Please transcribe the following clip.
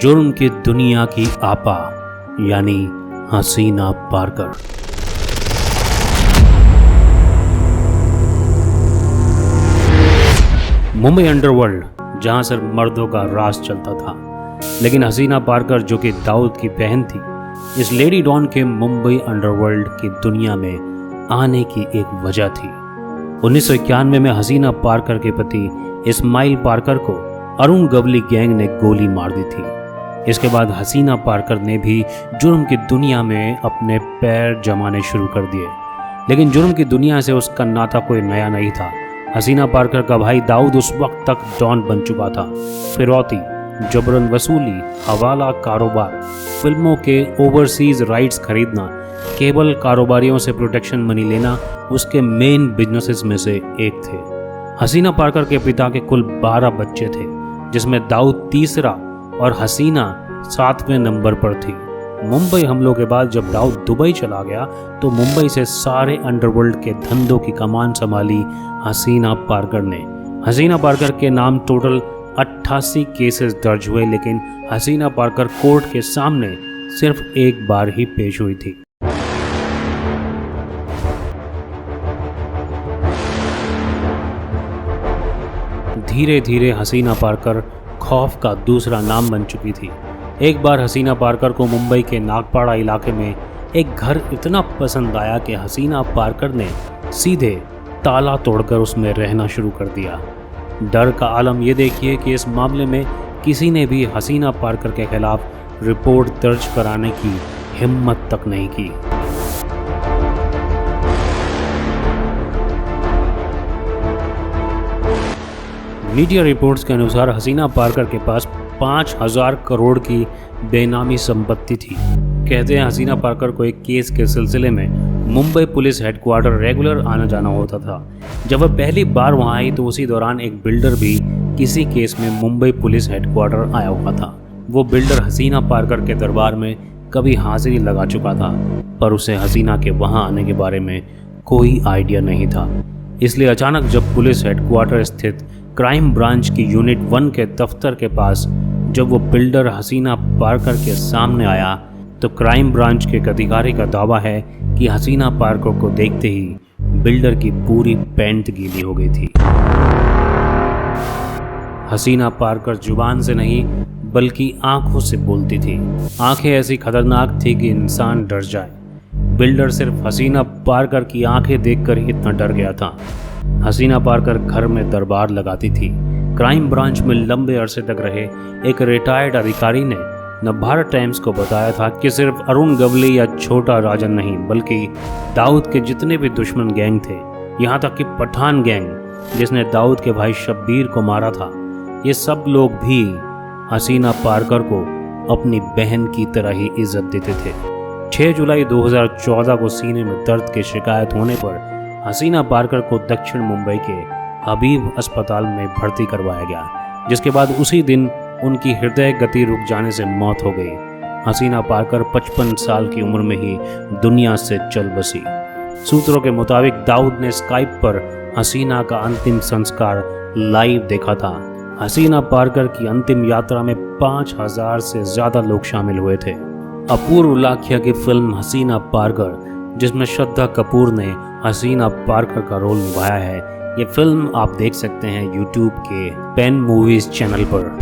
जुर्म की दुनिया की आपा यानी हसीना पारकर। मुंबई अंडरवर्ल्ड जहां सिर्फ मर्दों का राज चलता था, लेकिन हसीना पारकर जो कि दाऊद की बहन थी, इस लेडी डॉन के मुंबई अंडरवर्ल्ड की दुनिया में आने की एक वजह थी। 1991 में हसीना पारकर के पति इस्माइल पारकर को अरुण गवली गैंग ने गोली मार दी थी। इसके बाद हसीना पारकर ने भी जुर्म की दुनिया में अपने पैर जमाने शुरू कर दिए, लेकिन जुर्म की दुनिया से उसका नाता कोई नया नहीं था। हसीना पारकर का भाई दाऊद उस वक्त तक डॉन बन चुका था। फिरौती, जबरन वसूली, हवाला कारोबार, फिल्मों के ओवरसीज राइट्स खरीदना, केबल कारोबारियों से प्रोटेक्शन मनी लेना उसके मेन बिजनेसेस में से एक थे। हसीना पारकर के पिता के कुल 12 बच्चे थे, जिसमें दाऊद तीसरा और हसीना 7वें नंबर पर थी। मुंबई हमलों के बाद जब दाऊद दुबई चला गया तो मुंबई से सारे अंडरवर्ल्ड के धंधों की कमान संभाली हसीना पारकर ने। हसीना पारकर के नाम टोटल 88 केसेस दर्ज हुए, लेकिन हसीना पारकर कोर्ट के सामने सिर्फ एक बार ही पेश हुई थी। धीरे धीरे हसीना पारकर खौफ का दूसरा नाम बन चुकी थी। एक बार हसीना पारकर को मुंबई के नागपाड़ा इलाके में एक घर इतना पसंद आया कि हसीना पारकर ने सीधे ताला तोड़कर उसमें रहना शुरू कर दिया। डर का आलम ये देखिए कि इस मामले में किसी ने भी हसीना पारकर के खिलाफ रिपोर्ट दर्ज कराने की हिम्मत तक नहीं की। मीडिया रिपोर्ट्स के अनुसार हसीना पारकर के पास 5000 करोड़ की बेनामी संपत्ति थी। कहते हैं हसीना पारकर को एक केस के सिलसिले में मुंबई पुलिस हेडक्वार्टर रेगुलर आना जाना होता था। जब वह पहली बार वहां आई तो उसी दौरान एक बिल्डर भी किसी केस में मुंबई पुलिस हेडक्वार्टर आया हुआ था। वो बिल्डर हसीना पारकर के दरबार में कभी हाजिरी लगा चुका था, पर उसे हसीना के वहां आने के बारे में कोई आइडिया नहीं था। इसलिए अचानक जब पुलिस हेडक्वार्टर स्थित क्राइम ब्रांच की यूनिट 1 के दफ्तर के पास जब वो बिल्डर हसीना पारकर के सामने आया तो क्राइम ब्रांच के एक अधिकारी का दावा है कि हसीना पारकर को देखते ही बिल्डर की पूरी पैंट गीली हो गई थी। हसीना पारकर जुबान से नहीं बल्कि आंखों से बोलती थी। आंखें ऐसी खतरनाक थी कि इंसान डर जाए। बिल्डर सिर्फ हसीना पारकर की आंखें देखकर ही इतना डर गया था। हसीना पारकर घर में दरबार लगाती थी। क्राइम ब्रांच में लंबे अरसे तक रहे एक रिटायर्ड अधिकारी ने नवभारत टाइम्स को बताया था कि सिर्फ अरुण गवली या छोटा राजन नहीं बल्कि दाऊद के जितने भी दुश्मन गैंग थे, यहाँ तक कि पठान गैंग जिसने दाऊद के भाई शब्बीर को मारा था, ये सब लोग भी हसीना पारकर को अपनी बहन की तरह ही इज्जत देते थे। 6 जुलाई 2014 को सीने में दर्द की शिकायत होने पर हसीना पारकर को दक्षिण मुंबई के हबीब अस्पताल में भर्ती करवाया गया, जिसके बाद उसी दिन उनकी हृदय गति रुक जाने से मौत हो गई। हसीना पारकर 55 साल की उम्र में ही दुनिया से चल बसी। सूत्रों के मुताबिक दाऊद ने स्काइप पर हसीना का अंतिम संस्कार लाइव देखा था। हसीना पारकर की अंतिम यात्रा में 5000 से ज्यादा लोग शामिल हुए थे। अपूर्व लाखिया की फिल्म हसीना पारकर, जिसमें श्रद्धा कपूर ने हसीना पारकर का रोल निभाया है, ये फिल्म आप देख सकते हैं यूट्यूब के पेन मूवीज चैनल पर।